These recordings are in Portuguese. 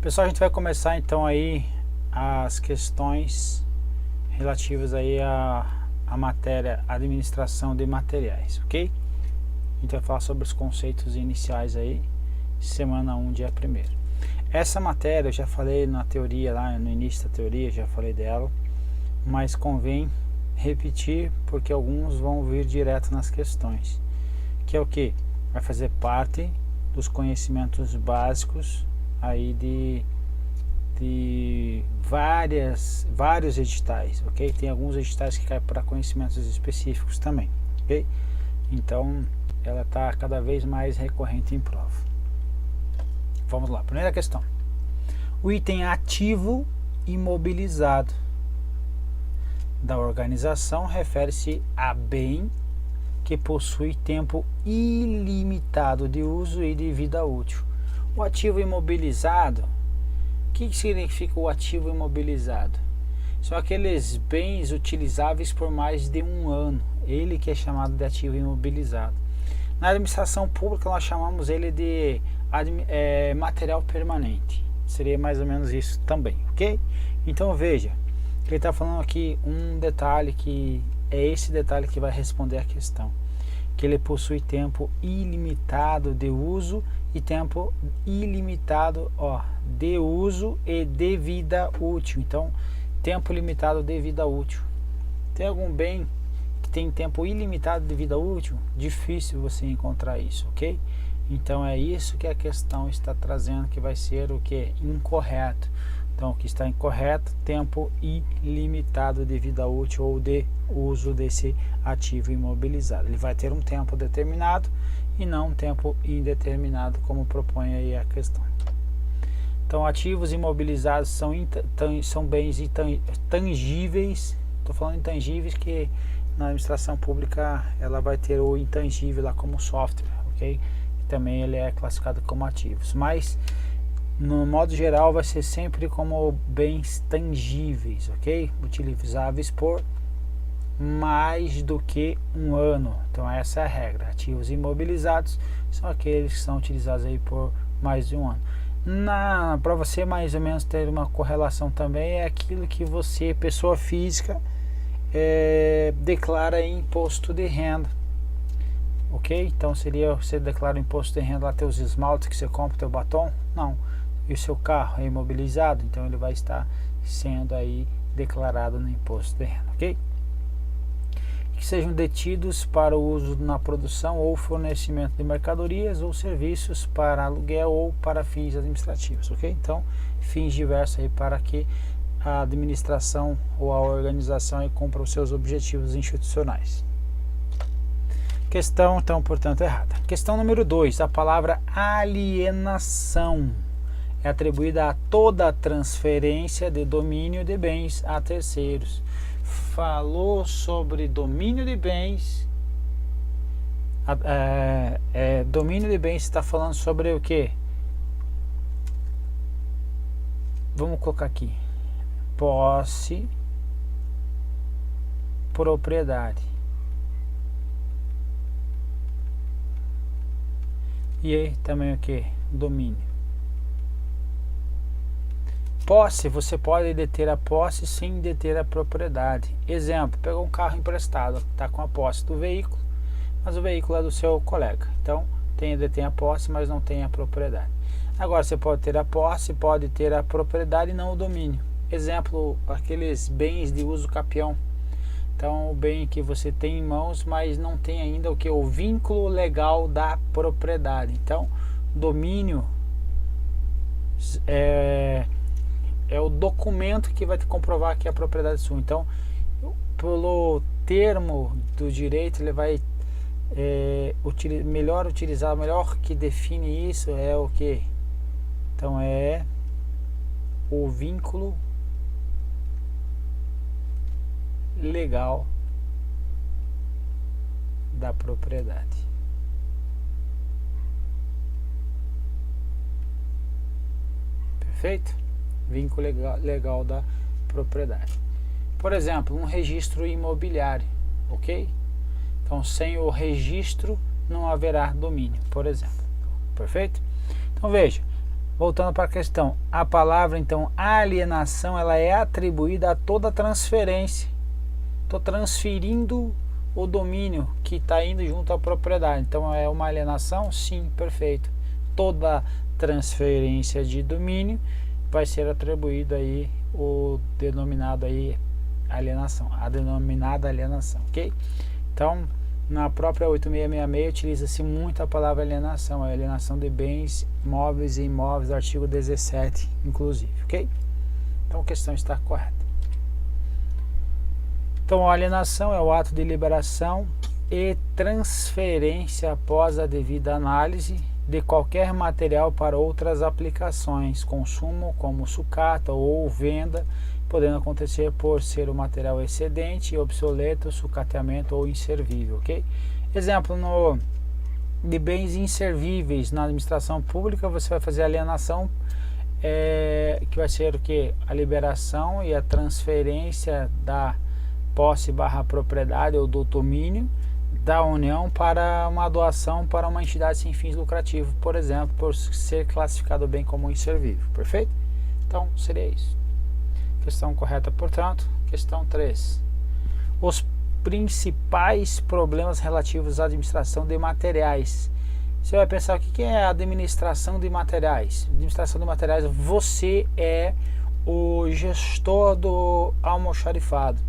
Pessoal, a gente vai começar então aí as questões relativas aí a matéria administração de materiais, ok? A gente vai falar sobre os conceitos iniciais aí, semana 1, dia 1º. Essa matéria eu já falei na teoria lá, no início da teoria, já falei dela, mas convém repetir porque alguns vão vir direto nas questões, que é o que? Vai fazer parte dos conhecimentos básicos aí de vários editais, ok? Tem alguns editais que caem para conhecimentos específicos também, ok? Então ela está cada vez mais recorrente em prova. Vamos lá, primeira questão. O item ativo imobilizado da organização refere-se a bem que possui tempo ilimitado de uso e de vida útil. O ativo imobilizado, o que significa o ativo imobilizado? São aqueles bens utilizáveis por mais de um ano, ele que é chamado de ativo imobilizado. Na administração pública nós chamamos ele de material permanente, seria mais ou menos isso também, ok? Então veja, ele está falando aqui um detalhe que é esse detalhe que vai responder a questão, que ele possui tempo ilimitado de uso e tempo ilimitado de uso e de vida útil. Então, tempo limitado de vida útil. Tem algum bem que tem tempo ilimitado de vida útil? Difícil você encontrar isso, ok? Então é isso que a questão está trazendo, que vai ser o que? Incorreto. Então o que está incorreto, tempo ilimitado de vida útil ou de uso desse ativo imobilizado. Ele vai ter um tempo determinado e não um tempo indeterminado, como propõe aí a questão. Então ativos imobilizados são bens tangíveis. Estou falando intangíveis que na administração pública ela vai ter o intangível lá como software, ok? Também ele é classificado como ativos, mas no modo geral vai ser sempre como bens tangíveis, ok? Utilizáveis por mais do que um ano. Então essa é a regra. Ativos imobilizados são aqueles que são utilizados aí por mais de um ano. Para você mais ou menos ter uma correlação também, é aquilo que você, pessoa física, declara em imposto de renda. Ok? Então seria, você declara o imposto de renda lá, teus esmaltes que você compra, teu batom? Não. E o seu carro é imobilizado, então ele vai estar sendo aí declarado no imposto de renda, ok? Que sejam detidos para o uso na produção ou fornecimento de mercadorias ou serviços para aluguel ou para fins administrativos, ok? Então, fins diversos aí para que a administração ou a organização aí cumpra os seus objetivos institucionais. Questão, então, portanto, errada. Questão número 2, a palavra alienação é atribuída a toda transferência de domínio de bens a terceiros. Falou sobre domínio de bens. Domínio de bens está falando sobre o que? Vamos colocar aqui. Posse, propriedade. E aí também o que? Domínio. Posse, você pode deter a posse sem deter a propriedade. Exemplo, pegou um carro emprestado, está com a posse do veículo, mas o veículo é do seu colega. Então, detém a posse, mas não tem a propriedade. Agora, você pode ter a posse, pode ter a propriedade e não o domínio. Exemplo, aqueles bens de uso capião. Então, o bem que você tem em mãos, mas não tem ainda o que? O vínculo legal da propriedade. Então, domínio é o documento que vai te comprovar que a propriedade é sua. Então, pelo termo do direito, ele vai melhor que define isso é o que? Então, é o vínculo legal da propriedade. Perfeito? Vínculo legal da propriedade. Por exemplo, um registro imobiliário, ok? Então, sem o registro não haverá domínio, por exemplo. Perfeito? Então, veja, Voltando para a questão, a palavra então alienação, ela é atribuída a toda transferência. Estou transferindo o domínio que está indo junto à propriedade. Então é uma alienação? Sim, perfeito. Toda transferência de domínio vai ser atribuído aí o denominado aí alienação, a denominada alienação, ok? Então na própria 8666 utiliza-se muito a palavra alienação, a alienação de bens móveis e imóveis, artigo 17 inclusive, ok? Então a questão está correta. Então a alienação é o ato de liberação e transferência após a devida análise de qualquer material para outras aplicações, consumo como sucata ou venda, podendo acontecer por ser o material excedente, obsoleto, sucateamento ou inservível, ok? Exemplo, de bens inservíveis na administração pública, você vai fazer alienação, que vai ser o que? A liberação e a transferência da posse / propriedade ou do domínio da União para uma doação para uma entidade sem fins lucrativos, por exemplo, por ser classificado bem como inservível, perfeito? Então seria isso. Questão correta, portanto. Questão 3. Os principais problemas relativos à administração de materiais. Você vai pensar, o que é a administração de materiais? Administração de materiais, você é o gestor do almoxarifado.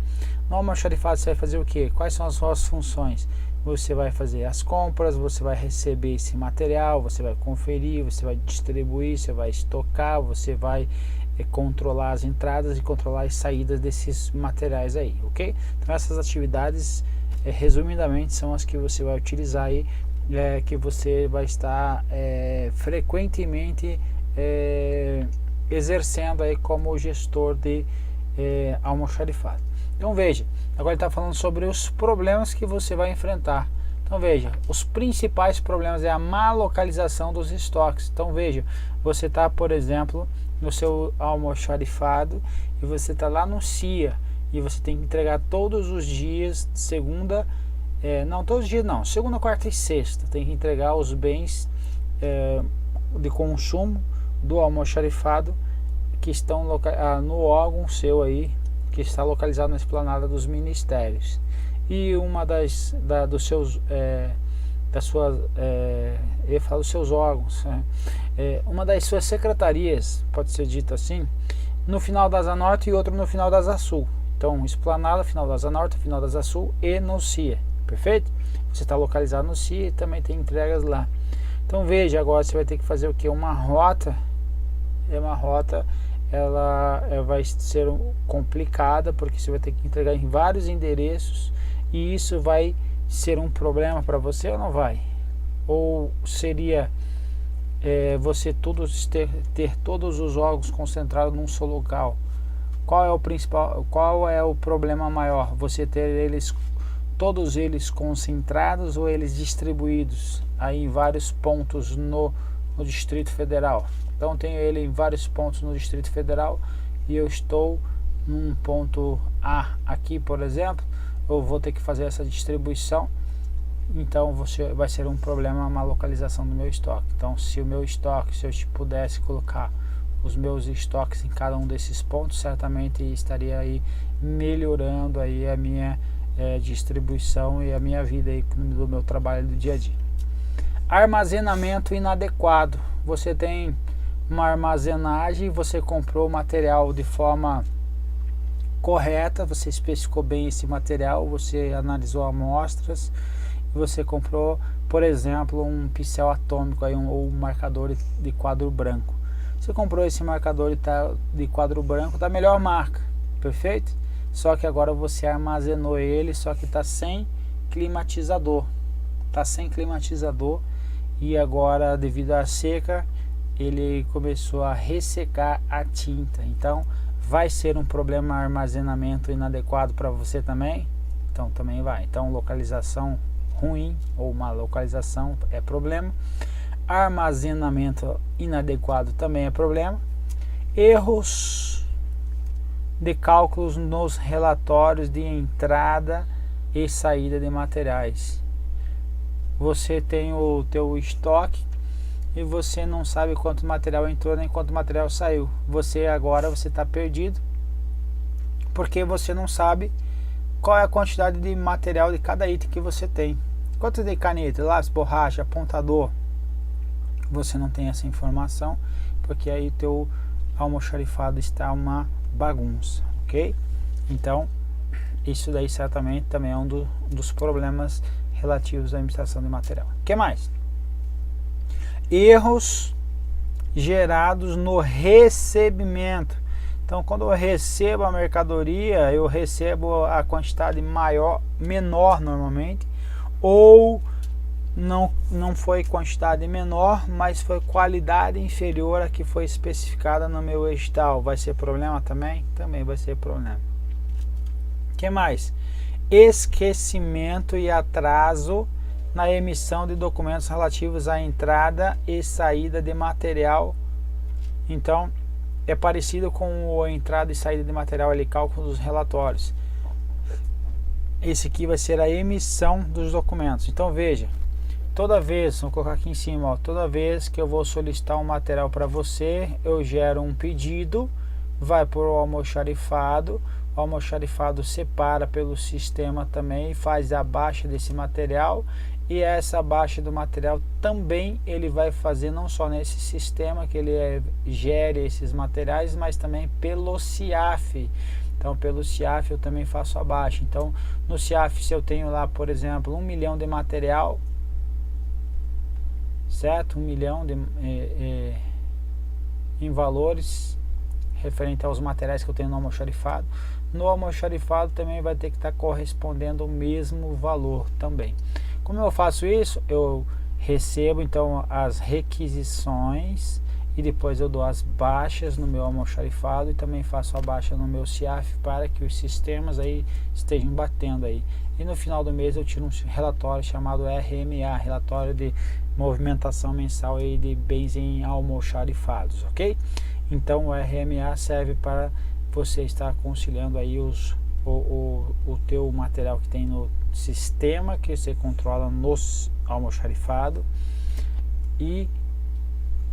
No almoxarifado você vai fazer o que? Quais são as suas funções? Você vai fazer as compras, você vai receber esse material, você vai conferir, você vai distribuir, você vai estocar, você vai controlar as entradas e controlar as saídas desses materiais aí, ok? Então essas atividades, resumidamente, são as que você vai utilizar aí, que você vai estar frequentemente exercendo aí como gestor de almoxarifado. Então veja, agora ele está falando sobre os problemas que você vai enfrentar. Então veja, os principais problemas é a má localização dos estoques. Então veja, você está, por exemplo, no seu almoxarifado e você está lá no CIA e você tem que entregar todos os dias, segunda, não todos os dias não, segunda, quarta e sexta, tem que entregar os bens de consumo do almoxarifado que estão no órgão seu aí, que está localizado na esplanada dos ministérios. E uma dos seus órgãos, uma das suas secretarias, pode ser dito assim, no final da Asa Norte e outro no final da Asa Sul. Então, esplanada, final da Asa Norte, final da Asa Sul e no CIA, perfeito? Você está localizado no CIA e também tem entregas lá. Então veja, agora você vai ter que fazer o que? Uma rota, ela vai ser complicada, porque você vai ter que entregar em vários endereços, e isso vai ser um problema para você ou não vai? Ou seria você ter todos os órgãos concentrados num só local? Qual é o problema maior? Você ter todos eles concentrados ou eles distribuídos aí em vários pontos no Distrito Federal? Então tenho ele em vários pontos no Distrito Federal e eu estou num ponto A aqui, por exemplo, eu vou ter que fazer essa distribuição, então vai ser um problema na localização do meu estoque. Então se eu pudesse colocar os meus estoques em cada um desses pontos, certamente estaria aí melhorando aí a minha distribuição e a minha vida aí do meu trabalho do dia a dia. Armazenamento inadequado. Você tem uma armazenagem, você comprou o material de forma correta, você especificou bem esse material, você analisou amostras, você comprou, por exemplo, um pincel atômico aí, ou um marcador de quadro branco. Você comprou esse marcador de quadro branco da melhor marca, perfeito? Só que agora você armazenou ele, só que está sem climatizador, e agora, devido à seca, ele começou a ressecar a tinta. Então vai ser um problema armazenamento inadequado para você também? Então também vai. Então localização ruim ou má localização é problema. Armazenamento inadequado também é problema. Erros de cálculos nos relatórios de entrada e saída de materiais. Você tem o teu estoque e você não sabe quanto material entrou nem quanto material saiu. Agora você está perdido, porque você não sabe qual é a quantidade de material de cada item que você tem. Quanto de caneta, lápis, borracha, apontador, você não tem essa informação, porque aí teu almoxarifado está uma bagunça, ok? Então, isso daí certamente também é um dos problemas relativos à administração de material. O que mais? Erros gerados no recebimento. Então, quando eu recebo a mercadoria, eu recebo a quantidade menor normalmente, ou não foi quantidade menor, mas foi qualidade inferior à que foi especificada no meu edital. Vai ser problema também? Também vai ser problema. O que mais? Esquecimento e atraso na emissão de documentos relativos à entrada e saída de material. Então, é parecido com a entrada e saída de material ali, cálculo dos relatórios. Esse aqui vai ser a emissão dos documentos. Então, veja, toda vez, vou colocar aqui em cima, ó, toda vez que eu vou solicitar um material para você, eu gero um pedido, vai para o almoxarifado, o almoxarifado separa pelo sistema também, faz a baixa desse material, e essa baixa do material também ele vai fazer não só nesse sistema que ele gere esses materiais, mas também pelo CIAF. Então, pelo CIAF eu também faço a baixa. Então, no CIAF, se eu tenho lá, por exemplo, 1 milhão de material, certo? 1 milhão em valores referente aos materiais que eu tenho no almoxarifado. No almoxarifado também vai ter que estar correspondendo o mesmo valor também. Como eu faço isso? Eu recebo então as requisições e depois eu dou as baixas no meu almoxarifado e também faço a baixa no meu CIAF para que os sistemas aí estejam batendo aí. E no final do mês eu tiro um relatório chamado RMA, relatório de movimentação mensal aí de bens em almoxarifados, ok? Então o RMA serve para você estar conciliando aí o teu material que tem no sistema que você controla no almoxarifado e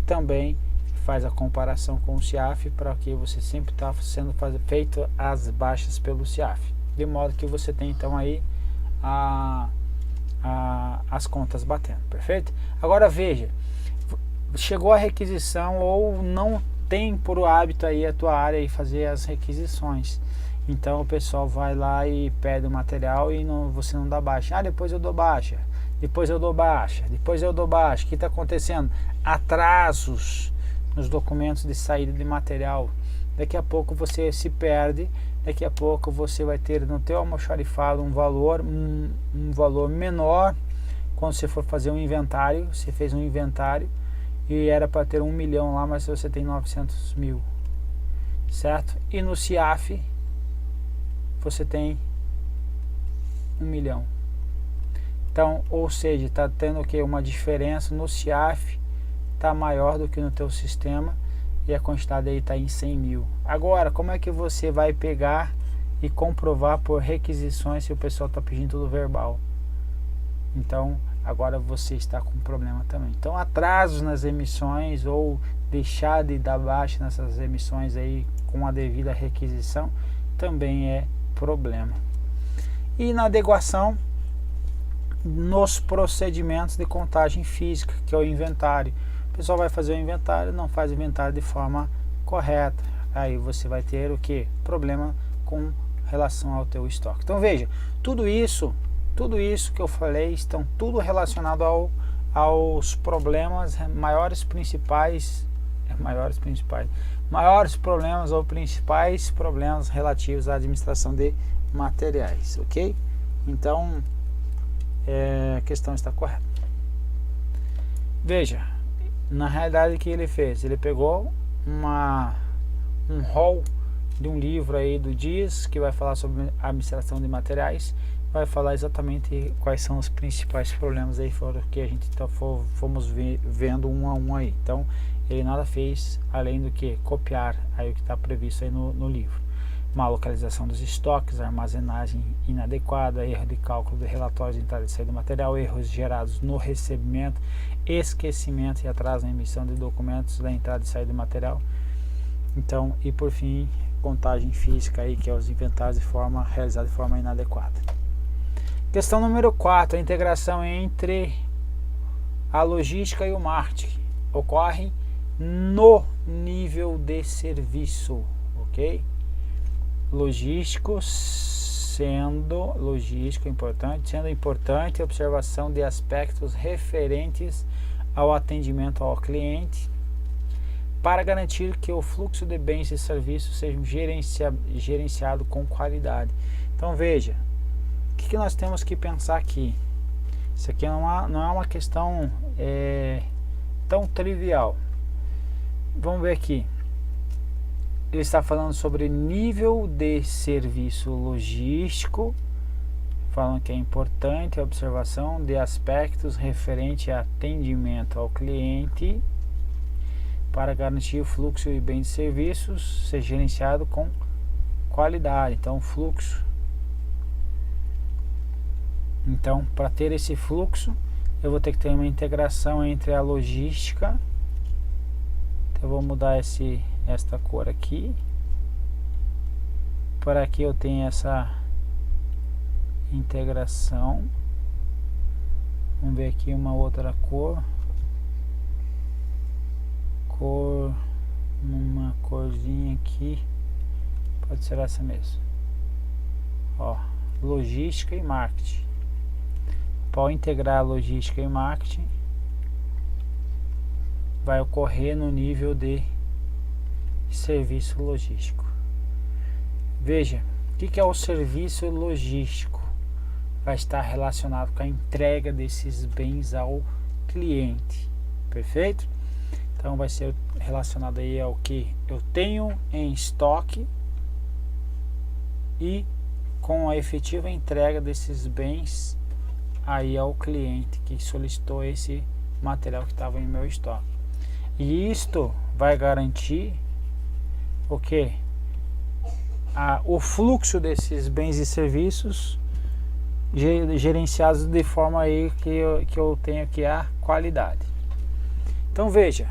também faz a comparação com o CIAF para que você sempre está sendo feito as baixas pelo CIAF, de modo que você tem então aí as contas batendo, perfeito? Agora veja, chegou a requisição ou não tem por hábito aí a tua área e fazer as requisições. Então o pessoal vai lá e pede o material e você não dá baixa. Depois eu dou baixa, depois eu dou baixa, depois eu dou baixa. O que está acontecendo? Atrasos nos documentos de saída de material. Daqui a pouco você se perde, daqui a pouco você vai ter no teu almoxarifado um valor menor. Quando você for fazer um inventário, você fez um inventário e era para ter 1 milhão lá, mas você tem 900 mil, certo? E no CIAF você tem 1 milhão. Então, ou seja, está tendo o que? Uma diferença no CIAF, está maior do que no teu sistema e a quantidade aí está em 100 mil. Agora, como é que você vai pegar e comprovar por requisições se o pessoal está pedindo tudo verbal? Então, agora você está com problema também. Então, atrasos nas emissões ou deixar de dar baixa nessas emissões aí com a devida requisição também é problema. E na adequação nos procedimentos de contagem física, que é o inventário. O pessoal vai fazer o inventário, não faz o inventário de forma correta. Aí você vai ter o que? Problema com relação ao teu estoque. Então veja, tudo isso que eu falei estão tudo relacionado aos problemas maiores problemas ou principais problemas relativos à administração de materiais, ok? Então a questão está correta. Veja, na realidade o que ele fez? Ele pegou um rol de um livro aí do Dias que vai falar sobre administração de materiais, vai falar exatamente quais são os principais problemas aí fora que a gente fomos vendo um a um aí. Então ele nada fez além do que copiar aí o que está previsto aí no livro. má localização dos estoques, armazenagem inadequada, erro de cálculo de relatórios de entrada e saída do material, erros gerados no recebimento, esquecimento e atraso na emissão de documentos da entrada e saída do material. Então, e por fim, contagem física aí, que é os inventários realizados de forma inadequada. Questão número 4, a integração entre a logística e o marketing ocorre no nível de serviço, ok? Logístico importante, sendo importante a observação de aspectos referentes ao atendimento ao cliente para garantir que o fluxo de bens e serviços seja gerenciado com qualidade. Então veja, o que nós temos que pensar aqui? Isso aqui não é uma questão tão trivial. Vamos ver aqui. Ele está falando sobre nível de serviço logístico, falando que é importante a observação de aspectos referentes a atendimento ao cliente para garantir o fluxo de bens e serviços ser gerenciado com qualidade. Então, fluxo. Então, para ter esse fluxo, eu vou ter que ter uma integração entre a logística. Então, eu vou mudar esta cor aqui, para que eu tenha essa integração. Vamos ver aqui uma outra cor, uma corzinha aqui, pode ser essa mesmo, ó, logística e marketing. Para integrar logística e marketing, vai ocorrer no nível de serviço logístico. Veja, o que é o serviço logístico? Vai estar relacionado com a entrega desses bens ao cliente, perfeito? Então vai ser relacionado aí ao que eu tenho em estoque e com a efetiva entrega desses bens aí ao cliente que solicitou esse material que estava em meu estoque. E isto vai garantir o que? O fluxo desses bens e serviços gerenciados de forma aí que eu tenho aqui a qualidade. Então veja,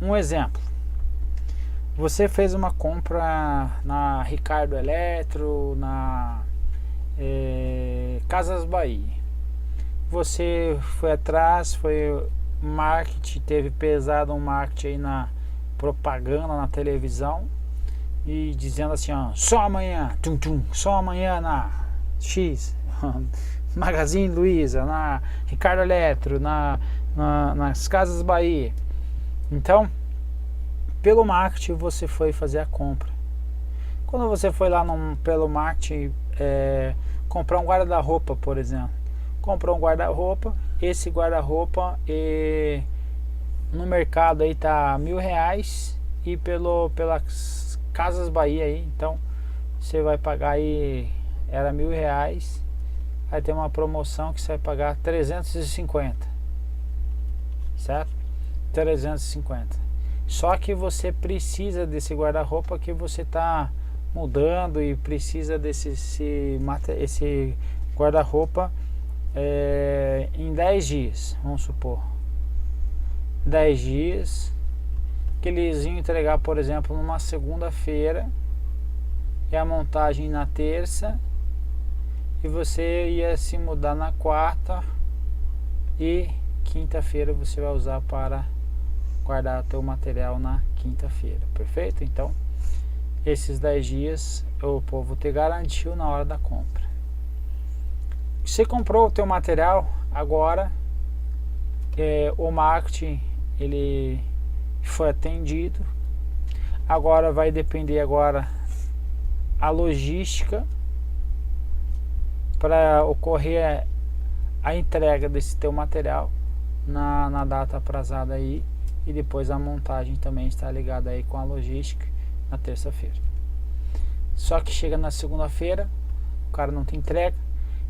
um exemplo. Você fez uma compra na Ricardo Eletro, na Casas Bahia. Você foi atrás, marketing, teve pesado um marketing aí na propaganda, na televisão, e dizendo assim, ó, só amanhã, só amanhã na X, Magazine Luiza, na Ricardo Eletro, nas Casas Bahia. Então, pelo marketing você foi fazer a compra. Quando você foi lá pelo marketing comprar um guarda-roupa, por exemplo, comprou um guarda-roupa, esse guarda-roupa no mercado aí tá R$1.000 e pelas Casas Bahia aí, então você vai pagar aí, era R$1.000, vai ter uma promoção que você vai pagar 350, certo? 350. Só que você precisa desse guarda-roupa que você está mudando e precisa esse guarda-roupa em 10 dias, vamos supor. 10 dias que eles iam entregar, por exemplo, numa segunda-feira e a montagem na terça, e você ia se mudar na quarta e quinta-feira você vai usar para guardar teu material na quinta-feira, perfeito? Então esses 10 dias o povo te garantiu na hora da compra. Você comprou o teu material, agora o marketing ele foi atendido, agora vai depender agora a logística para ocorrer a entrega desse teu material na data aprazada aí, e depois a montagem também está ligada aí com a logística na terça-feira. Só que chega na segunda-feira, o cara não te entrega,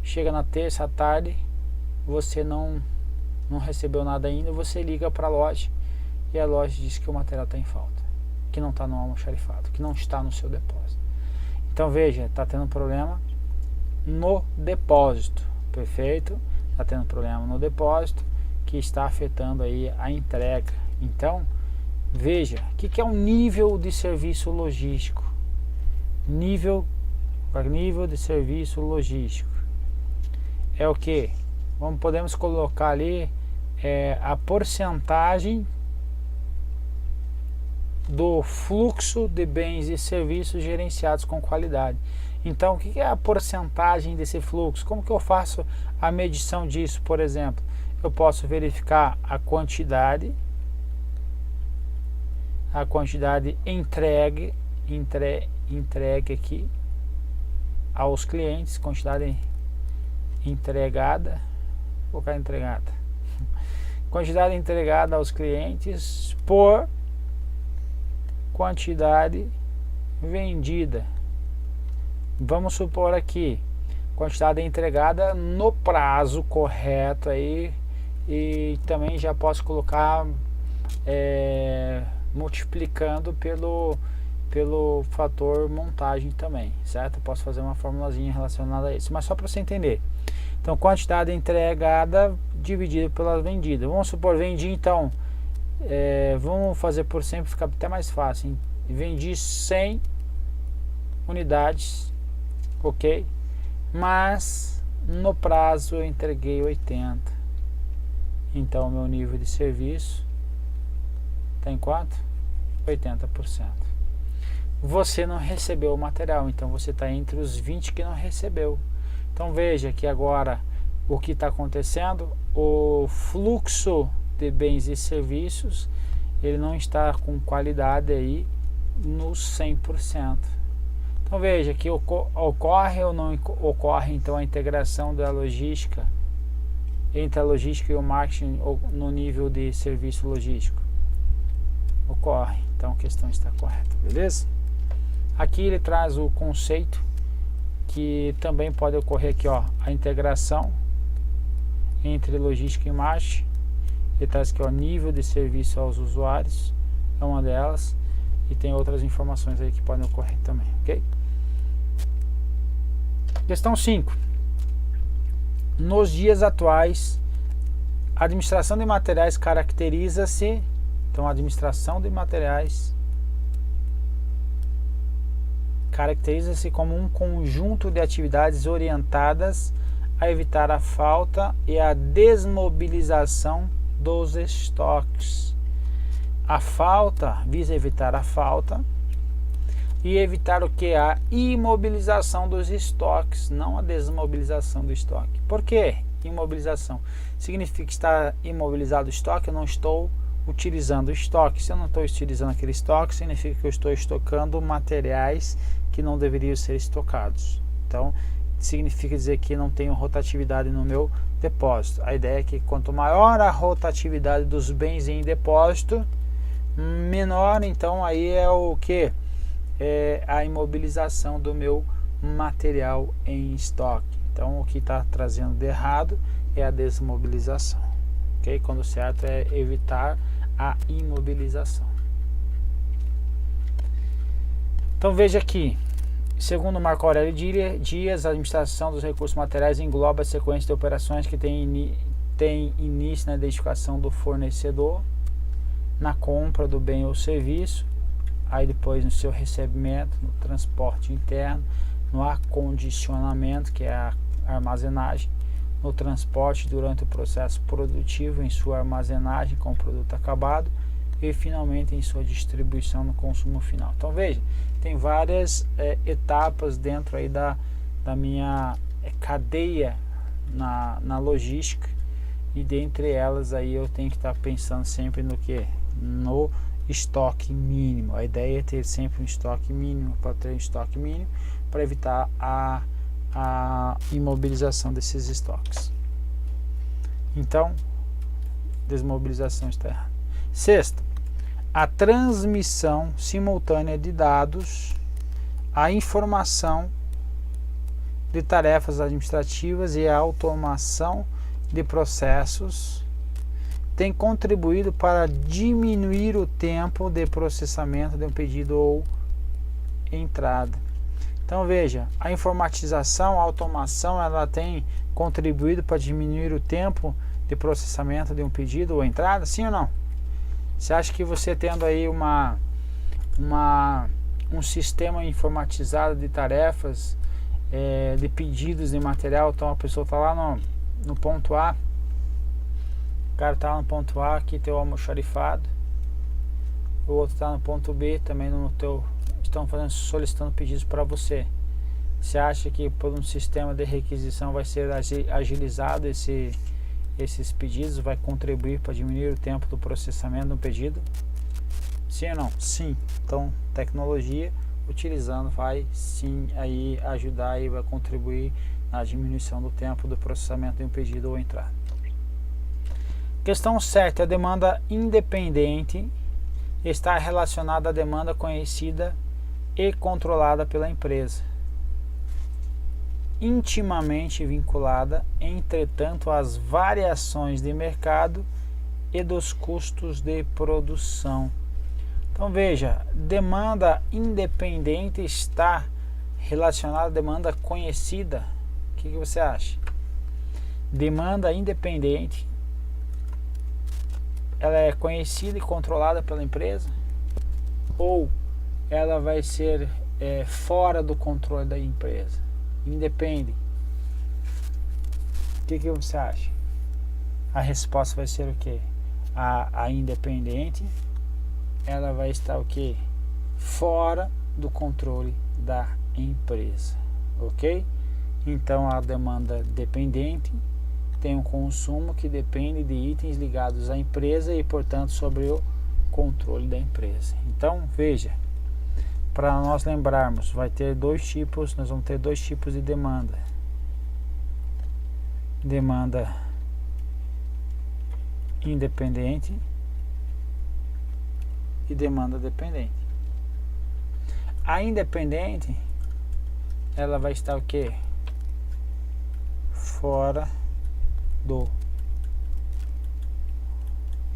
chega na terça à tarde, você não recebeu nada ainda, você liga para a loja e a loja diz que o material está em falta. que não está no almoxarifado, que não está no seu depósito. Então veja, está tendo problema no depósito, perfeito? Está tendo problema no depósito que está afetando aí a entrega. Então veja, o que é um nível de serviço logístico? Nível de serviço logístico é o que? Podemos colocar ali a porcentagem do fluxo de bens e serviços gerenciados com qualidade. Então, o que é a porcentagem desse fluxo? Como que eu faço a medição disso? Por exemplo, eu posso verificar a quantidade entregue aqui aos clientes, quantidade entregada, vou colocar entregada, quantidade entregada aos clientes por quantidade vendida. Vamos supor aqui quantidade entregada no prazo correto aí, e também já posso colocar multiplicando pelo fator montagem também, certo? Eu posso fazer uma formulazinha relacionada a isso, mas só para você entender. Então, quantidade entregada dividida pela vendida. Vamos supor, vendi então, vamos fazer por 100 para ficar até mais fácil, hein? Vendi 100 unidades, ok? Mas no prazo eu entreguei 80. Então, meu nível de serviço tem quanto? 80%. Você não recebeu o material, então você está entre os 20 que não recebeu. Então veja que agora o que está acontecendo, o fluxo de bens e serviços, ele não está com qualidade aí nos 100%. Então veja que ocorre ou não ocorre então a integração da logística, entre a logística e o marketing no nível de serviço logístico. Ocorre, então a questão está correta, beleza? Aqui ele traz o conceito que também pode ocorrer aqui, ó, a integração entre logística e marketing. Ele traz aqui, ó, nível de serviço aos usuários, é uma delas, e tem outras informações aí que podem ocorrer também, ok? Questão 5. Nos dias atuais, a administração de materiais caracteriza-se, então a administração de materiais caracteriza-se como um conjunto de atividades orientadas a evitar a falta e a desmobilização dos estoques. A falta visa evitar a falta e evitar o que? A imobilização dos estoques, não a desmobilização do estoque. Por que imobilização? Significa que está imobilizado o estoque, eu não estou utilizando o estoque. Se eu não estou utilizando aquele estoque, significa que eu estou estocando materiais que não deveriam ser estocados. Então, significa dizer que não tenho rotatividade no meu depósito. A ideia é que quanto maior a rotatividade dos bens em depósito, menor, então aí é o que? É a imobilização do meu material em estoque. Então, o que está trazendo de errado é a desmobilização. Okay? Quando o certo é evitar a imobilização. Então veja aqui, segundo Marco Aurélio Dias, a administração dos recursos materiais engloba a sequência de operações que tem início na identificação do fornecedor, na compra do bem ou serviço, aí depois no seu recebimento, no transporte interno, no acondicionamento, que é a armazenagem, no transporte durante o processo produtivo, em sua armazenagem com o produto acabado e finalmente em sua distribuição no consumo final. Então veja, tem várias etapas dentro aí da minha cadeia na logística, e dentre elas aí eu tenho que estar pensando sempre no que? No estoque mínimo. A ideia é ter sempre um estoque mínimo, para ter um estoque mínimo para evitar a imobilização desses estoques. Então, desmobilização está errada. Sexta, a transmissão simultânea de dados, a informação de tarefas administrativas e a automação de processos tem contribuído para diminuir o tempo de processamento de um pedido ou entrada. Então veja, a informatização, a automação, ela tem contribuído para diminuir o tempo de processamento de um pedido ou entrada, sim ou não? Você acha que você tendo aí um sistema informatizado de tarefas, de pedidos de material, então a pessoa está lá no ponto A, o cara está no ponto A, aqui tem o almoxarifado, o outro está no ponto B, também estão solicitando pedidos para você. Você acha que por um sistema de requisição vai ser agilizado esses pedidos, vai contribuir para diminuir o tempo do processamento do pedido? Sim ou não? Sim. Então, tecnologia utilizando vai sim aí ajudar e vai contribuir na diminuição do tempo do processamento de um pedido ou entrada. Questão 7. A demanda independente está relacionada à demanda conhecida e controlada pela empresa, intimamente vinculada, entretanto, às variações de mercado e dos custos de produção. Então veja, demanda independente está relacionada à demanda conhecida. O que você acha? Demanda independente, ela é conhecida e controlada pela empresa? Ou ela vai ser fora do controle da empresa? Independe. O que você acha? A resposta vai ser o quê? A independente, ela vai estar o quê? Fora do controle da empresa, ok? Então a demanda dependente tem um consumo que depende de itens ligados à empresa e, portanto, sobre o controle da empresa. Então veja, para nós lembrarmos, nós vamos ter dois tipos de demanda. Demanda independente e demanda dependente. A independente, ela vai estar o quê? Fora do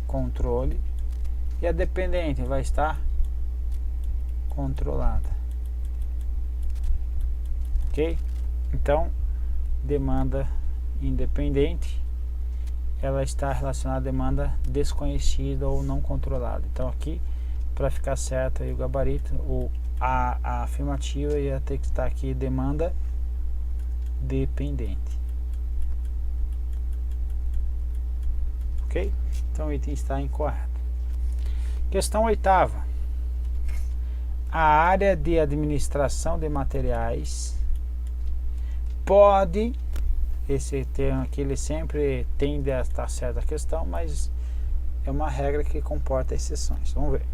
controle, e a dependente vai estar controlada, ok? Então, demanda independente, ela está relacionada à demanda desconhecida ou não controlada. Então aqui, para ficar certo aí o gabarito, a afirmativa ia ter que estar aqui, demanda dependente, ok? Então o item está incorreto. Questão 8ª. A área de administração de materiais pode, esse termo aqui ele sempre tende a estar certa a questão, mas é uma regra que comporta exceções. Vamos ver.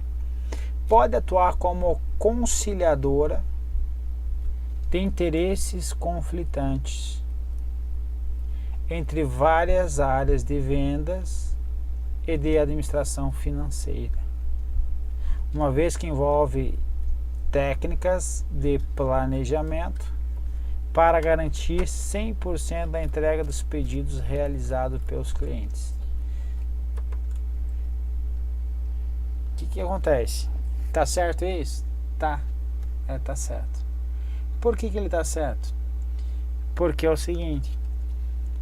Pode atuar como conciliadora de interesses conflitantes entre várias áreas de vendas e de administração financeira, uma vez que envolve técnicas de planejamento para garantir 100% da entrega dos pedidos realizados pelos clientes. O que acontece? Tá certo isso? Tá. Tá certo. Por que ele tá certo? Porque é o seguinte,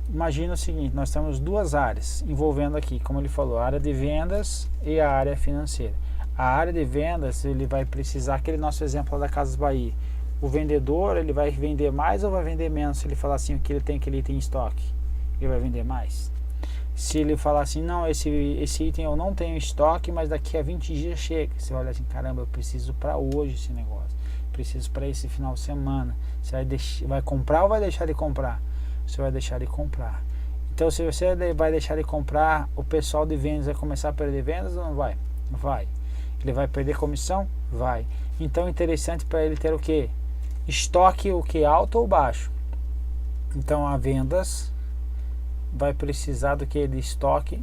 imagina o seguinte, nós temos duas áreas envolvendo aqui, como ele falou, a área de vendas e a área financeira. A área de vendas, ele vai precisar, aquele nosso exemplo da Casas Bahia, o vendedor, ele vai vender mais ou vai vender menos? Se ele falar assim, que ele tem aquele item em estoque, ele vai vender mais. Se ele falar assim, não, esse item eu não tenho em estoque, mas daqui a 20 dias chega, você vai olhar assim, caramba, eu preciso para hoje esse negócio, preciso para esse final de semana. Você vai comprar ou vai deixar de comprar? Você vai deixar de comprar. Então, se você vai deixar de comprar, o pessoal de vendas vai começar a perder vendas ou não vai? Vai. Ele vai perder comissão? Vai. Então, interessante para ele ter o que? Estoque, o que? Alto ou baixo? Então, a vendas vai precisar do que? De estoque.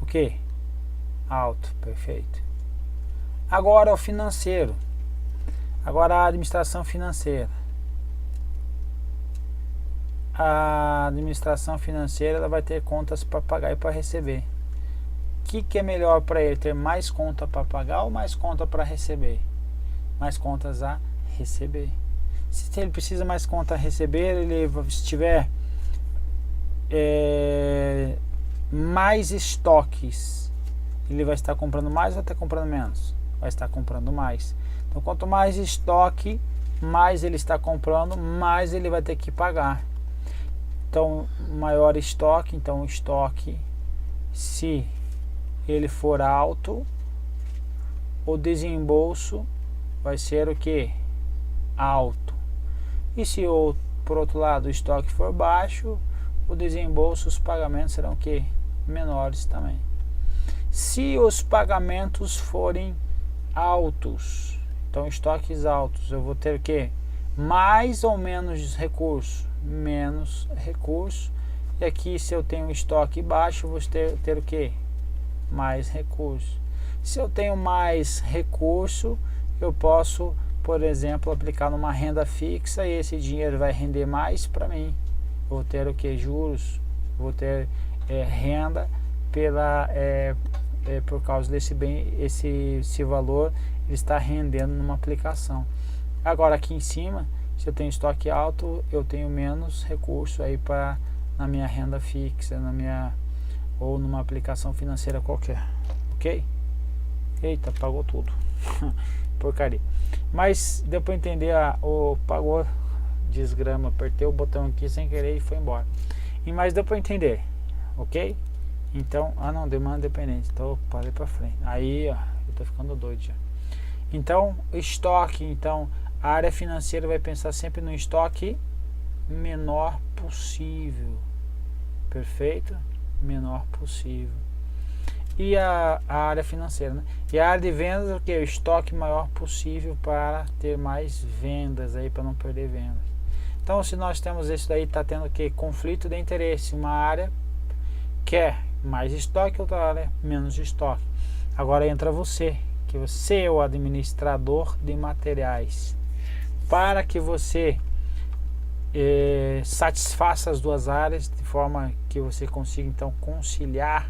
O que? Alto. Perfeito. Agora, o financeiro. Agora, a administração financeira. a administração financeira ela vai ter contas para pagar e para receber. O que é melhor para ele? Ter mais conta para pagar ou mais conta para receber? Mais contas a receber. Se ele precisa mais conta a receber, ele se tiver mais estoques, ele vai estar comprando mais ou vai estar comprando menos? Vai estar comprando mais. Então quanto mais estoque, mais ele está comprando, mais ele vai ter que pagar. Então maior estoque, então o estoque, se ele for alto, o desembolso vai ser o que? Alto. E se por outro lado o estoque for baixo, o desembolso, os pagamentos serão o que? Menores também. Se os pagamentos forem altos, então estoques altos, eu vou ter o que? Mais ou menos recurso? Menos recurso. E aqui, se eu tenho estoque baixo, eu vou ter o que? Mais recurso. Se eu tenho mais recurso, eu posso, por exemplo, aplicar numa renda fixa e esse dinheiro vai render mais para mim. Vou ter o que? Juros. Vou ter renda por causa desse bem, esse valor ele está rendendo numa aplicação. Agora aqui em cima, se eu tenho estoque alto, eu tenho menos recurso aí para na minha renda fixa, ou numa aplicação financeira qualquer, ok? Eita, pagou tudo. Porcaria. Mas deu para entender, pagou, desgrama, apertei o botão aqui sem querer e foi embora. Mas deu para entender, ok? Então, não, demanda dependente, então parei para frente. Aí, eu tô ficando doido já. Então, estoque, então a área financeira vai pensar sempre no estoque menor possível. Perfeito? Menor possível. E a área financeira, né? E a área de vendas, o que? O estoque maior possível para ter mais vendas aí, para não perder vendas. Então, se nós temos isso daí, está tendo o que? Conflito de interesse. Uma área quer mais estoque, outra área menos estoque. Agora entra você, que você é o administrador de materiais. Para que você satisfaça as duas áreas de forma que você consiga então conciliar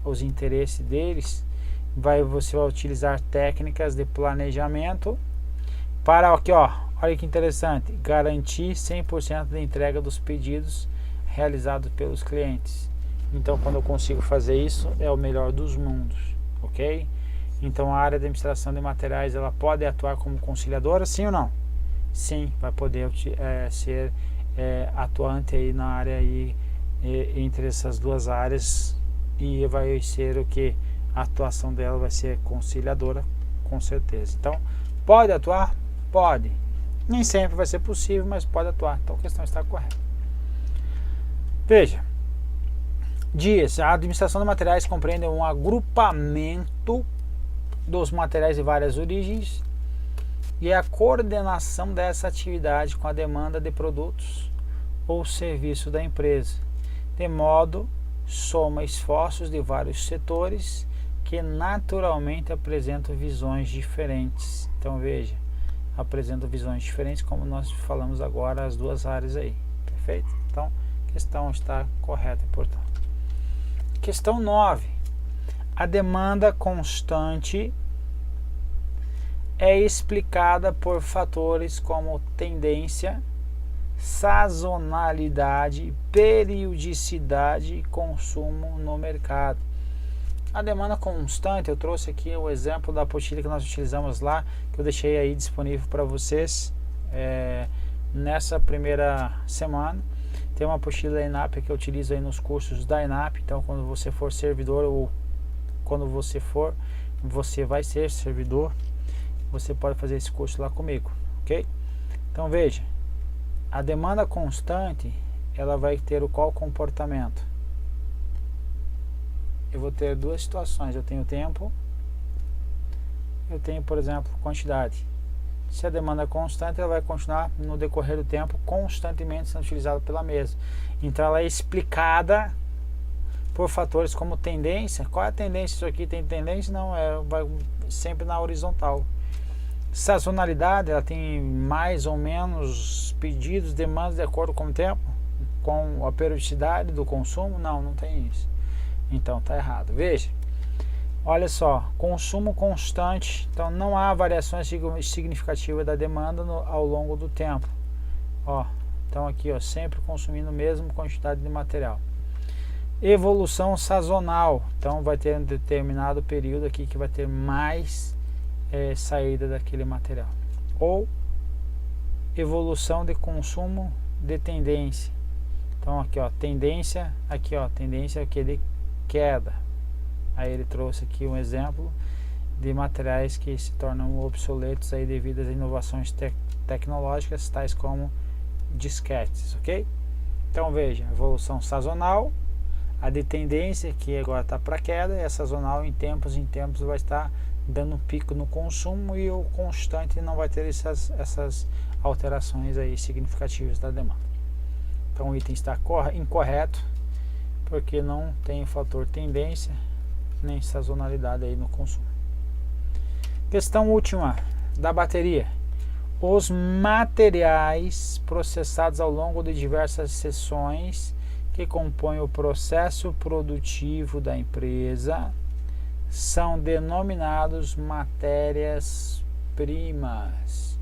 os interesses deles, você vai utilizar técnicas de planejamento para aqui, olha que interessante, garantir 100% de entrega dos pedidos realizados pelos clientes. Então, quando eu consigo fazer isso, é o melhor dos mundos, ok? Então, a área de administração de materiais, ela pode atuar como conciliadora, sim ou não? Sim, vai poder ser atuante aí na área aí, entre essas duas áreas, e vai ser o que? A atuação dela vai ser conciliadora, com certeza. Então, pode atuar? Pode. Nem sempre vai ser possível, mas pode atuar. Então, a questão está correta. Veja. A administração de materiais compreende um agrupamento dos materiais de várias origens e a coordenação dessa atividade com a demanda de produtos ou serviço da empresa, de modo soma esforços de vários setores que naturalmente apresentam visões diferentes. Então veja, apresentam visões diferentes, como nós falamos agora, as duas áreas aí, perfeito? Então a questão está correta e portanto. Questão 9. A demanda constante é explicada por fatores como tendência, sazonalidade, periodicidade e consumo no mercado. A demanda constante, eu trouxe aqui o exemplo da apostila que nós utilizamos lá, que eu deixei aí disponível para vocês nessa primeira semana. Tem uma apostila da ENAP que eu utilizo aí nos cursos da ENAP. Então, quando você for servidor ou quando você vai ser servidor, você pode fazer esse curso lá comigo, ok? Então, veja, a demanda constante, ela vai ter qual comportamento? Eu vou ter duas situações, eu tenho tempo, eu tenho, por exemplo, quantidade. Se a demanda é constante, ela vai continuar no decorrer do tempo constantemente sendo utilizada pela mesa. Então ela é explicada por fatores como tendência. Qual é a tendência? Isso aqui tem tendência? Não, vai sempre na horizontal. Sazonalidade, ela tem mais ou menos pedidos, demandas de acordo com o tempo? com a periodicidade do consumo? Não, não tem isso. Então tá errado. Veja, olha só, consumo constante, então não há variações significativas da demanda ao longo do tempo. Ó, então aqui, ó, sempre consumindo a mesma quantidade de material. Evolução sazonal, então vai ter um determinado período aqui que vai ter mais saída daquele material. Ou evolução de consumo de tendência. Então aqui, ó, tendência, aqui, ó, tendência aqui de queda. Aí ele trouxe aqui um exemplo de materiais que se tornam obsoletos aí devido às inovações tecnológicas, tais como disquetes, ok? Então veja, evolução sazonal, a de tendência que agora está para queda, e a sazonal em tempos vai estar dando um pico no consumo, e o constante não vai ter essas alterações aí significativas da demanda. Então o item está incorreto, porque não tem o fator tendência nem sazonalidade aí no consumo. Questão última da bateria. Os materiais processados ao longo de diversas sessões que compõem o processo produtivo da empresa são denominados matérias-primas.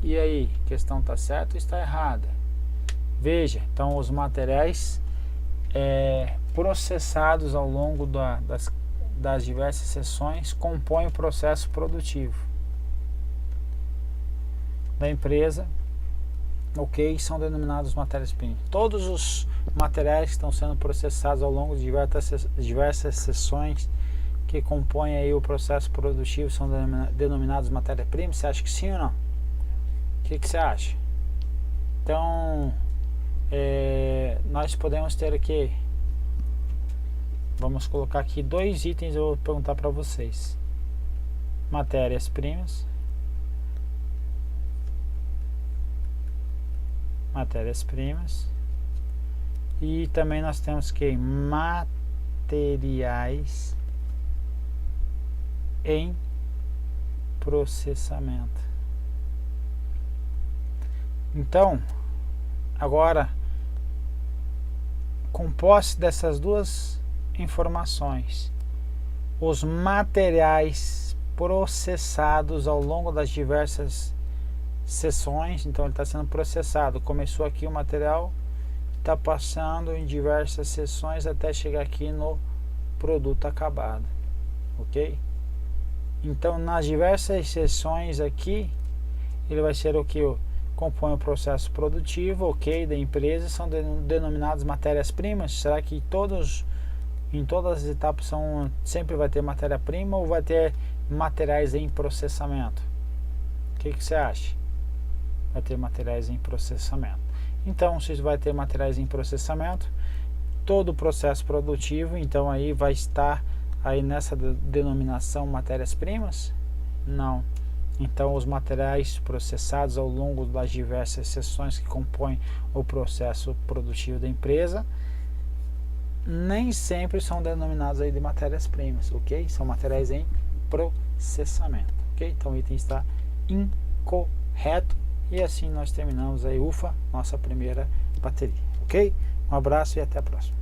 E aí, questão está certa ou está errada? Veja, então os materiais processados ao longo das diversas sessões compõem o processo produtivo da empresa, ok, são denominados matérias-primas. Todos os materiais que estão sendo processados ao longo de diversas sessões que compõem aí o processo produtivo são denominados matérias-primas. Você acha que sim ou não? O que você acha? Então nós podemos ter aqui, vamos colocar aqui dois itens, eu vou perguntar para vocês: matérias-primas, e também nós temos que materiais em processamento. Então, agora, com posse dessas duas informações, os materiais processados ao longo das diversas sessões, então ele está sendo processado. Começou aqui o material, está passando em diversas sessões até chegar aqui no produto acabado, ok? Então nas diversas sessões aqui, ele vai ser o que compõe o processo produtivo, ok, da empresa, são denominadas matérias-primas. Será que em todas as etapas sempre vai ter matéria-prima, ou vai ter materiais em processamento? O que você acha? Vai ter materiais em processamento. Então, se vai ter materiais em processamento, todo o processo produtivo, então aí vai estar aí nessa denominação matérias-primas? Não. Então, os materiais processados ao longo das diversas sessões que compõem o processo produtivo da empresa nem sempre são denominados aí de matérias-primas, ok? São materiais em processamento, ok? Então o item está incorreto, e assim nós terminamos aí, nossa primeira bateria, ok? Um abraço e até a próxima.